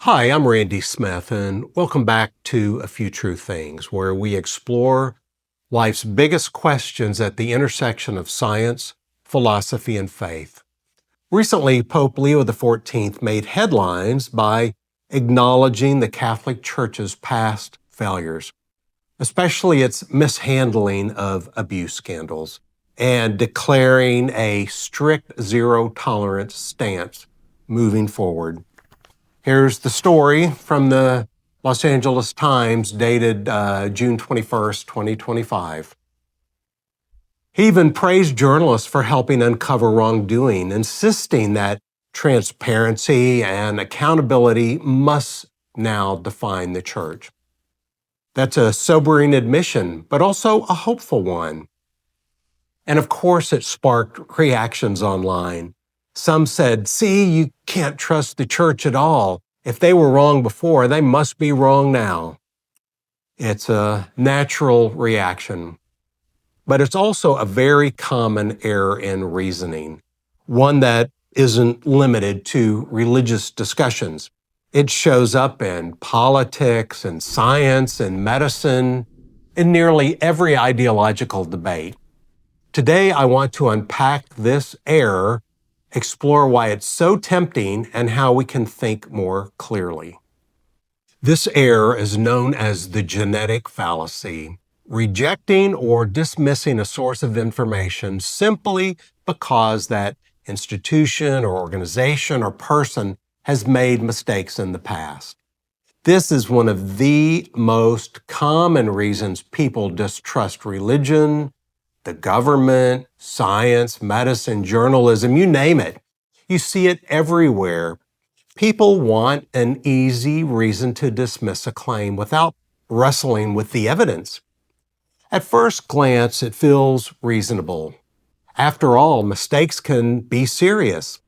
Hi, I'm Randy Smith, and welcome back to A Few True Things, where we explore life's biggest questions at the intersection of science, philosophy, and faith. Recently, Pope Leo XIV made headlines by acknowledging the Catholic Church's past failures, especially its mishandling of abuse scandals, and declaring a strict zero-tolerance stance moving forward. Here's the story from the Los Angeles Times dated June 21st, 2025. He even praised journalists for helping uncover wrongdoing, insisting that transparency and accountability must now define the church. That's a sobering admission, but also a hopeful one. And of course, it sparked reactions online. Some said, see, you can't trust the church at all. If they were wrong before, they must be wrong now. It's a natural reaction. But it's also a very common error in reasoning, one that isn't limited to religious discussions. It shows up in politics and science and medicine, in nearly every ideological debate. Today, I want to unpack this error, explore why it's so tempting, and how we can think more clearly. This error is known as the genetic fallacy, rejecting or dismissing a source of information simply because that institution or organization or person has made mistakes in the past. This is one of the most common reasons people distrust religion, the government, science, medicine, journalism, you name it. You see it everywhere. People want an easy reason to dismiss a claim without wrestling with the evidence. At first glance, it feels reasonable. After all, mistakes can be serious.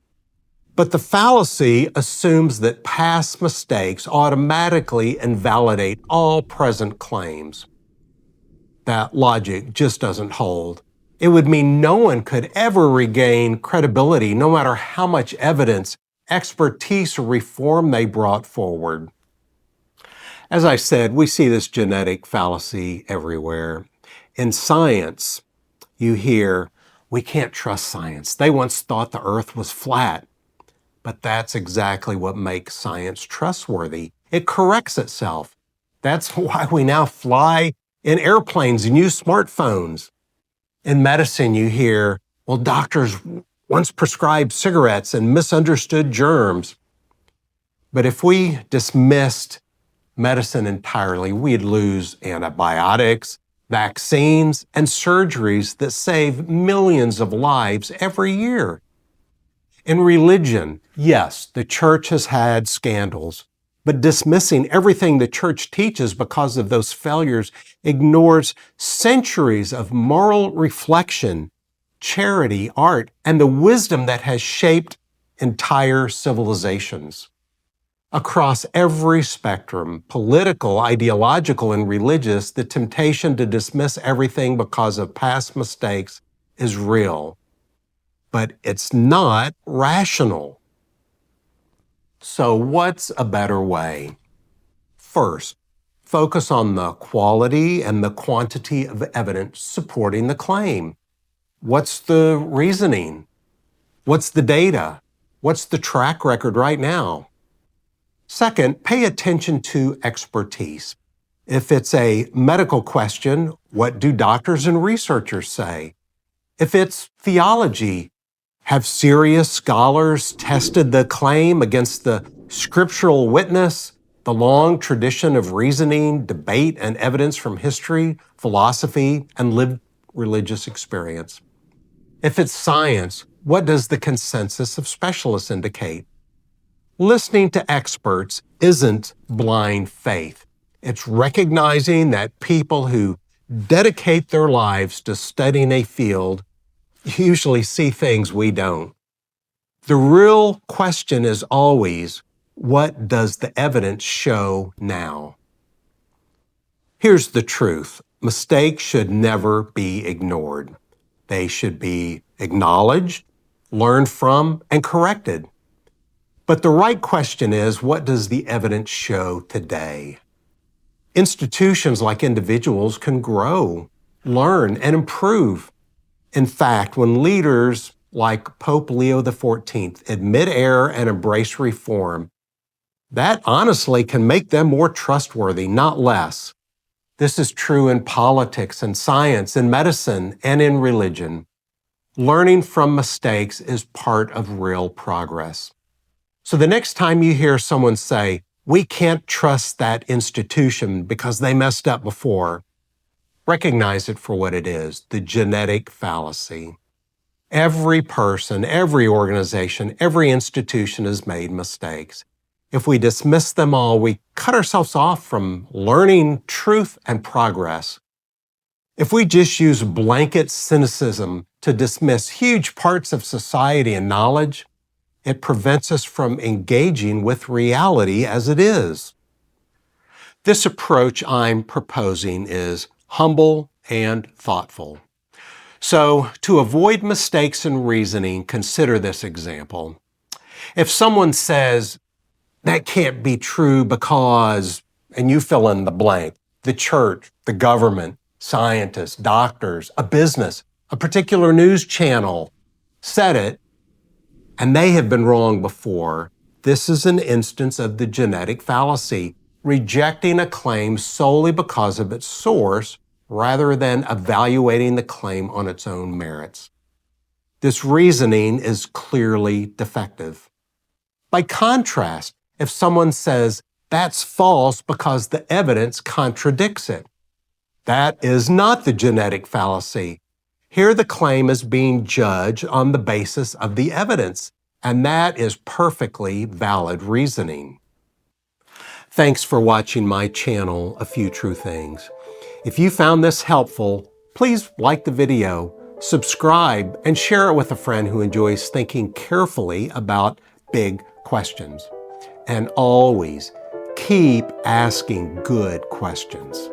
But the fallacy assumes that past mistakes automatically invalidate all present claims. That logic just doesn't hold. It would mean no one could ever regain credibility, no matter how much evidence, expertise, or reform they brought forward. As I said, we see this genetic fallacy everywhere. In science, you hear, we can't trust science. They once thought the earth was flat. But that's exactly what makes science trustworthy. It corrects itself. That's why we now fly in airplanes and use smartphones. In medicine, you hear, well, doctors once prescribed cigarettes and misunderstood germs. But if we dismissed medicine entirely, we'd lose antibiotics, vaccines, and surgeries that save millions of lives every year. In religion, yes, the church has had scandals, but dismissing everything the church teaches because of those failures ignores centuries of moral reflection, charity, art, and the wisdom that has shaped entire civilizations. Across every spectrum, political, ideological, and religious, the temptation to dismiss everything because of past mistakes is real. But it's not rational. So what's a better way? First, focus on the quality and the quantity of evidence supporting the claim. What's the reasoning? What's the data? What's the track record right now? Second, pay attention to expertise. If it's a medical question, what do doctors and researchers say? If it's theology, have serious scholars tested the claim against the scriptural witness, the long tradition of reasoning, debate, and evidence from history, philosophy, and lived religious experience? If it's science, what does the consensus of specialists indicate? Listening to experts isn't blind faith. It's recognizing that people who dedicate their lives to studying a field usually see things we don't. The real question is always, what does the evidence show now? Here's the truth. Mistakes should never be ignored. They should be acknowledged, learned from, and corrected. But the right question is, what does the evidence show today? Institutions, like individuals, can grow, learn, and improve. In fact, when leaders like Pope Leo XIV admit error and embrace reform, that honestly can make them more trustworthy, not less. This is true in politics and science, in medicine, and in religion. Learning from mistakes is part of real progress. So the next time you hear someone say, "We can't trust that institution because they messed up before," recognize it for what it is, the genetic fallacy. Every person, every organization, every institution has made mistakes. If we dismiss them all, we cut ourselves off from learning truth and progress. If we just use blanket cynicism to dismiss huge parts of society and knowledge, it prevents us from engaging with reality as it is. This approach I'm proposing is humble and thoughtful. So, to avoid mistakes in reasoning, consider this example. If someone says, "That can't be true because," and you fill in the blank, the church, the government, scientists, doctors, a business, a particular news channel said it, and they have been wrong before, this is an instance of the genetic fallacy, rejecting a claim solely because of its source rather than evaluating the claim on its own merits. This reasoning is clearly defective. By contrast, if someone says, "That's false because the evidence contradicts it," that is not the genetic fallacy. Here the claim is being judged on the basis of the evidence, and that is perfectly valid reasoning. Thanks for watching my channel, A Few True Things. If you found this helpful, please like the video, subscribe, and share it with a friend who enjoys thinking carefully about big questions. And always keep asking good questions.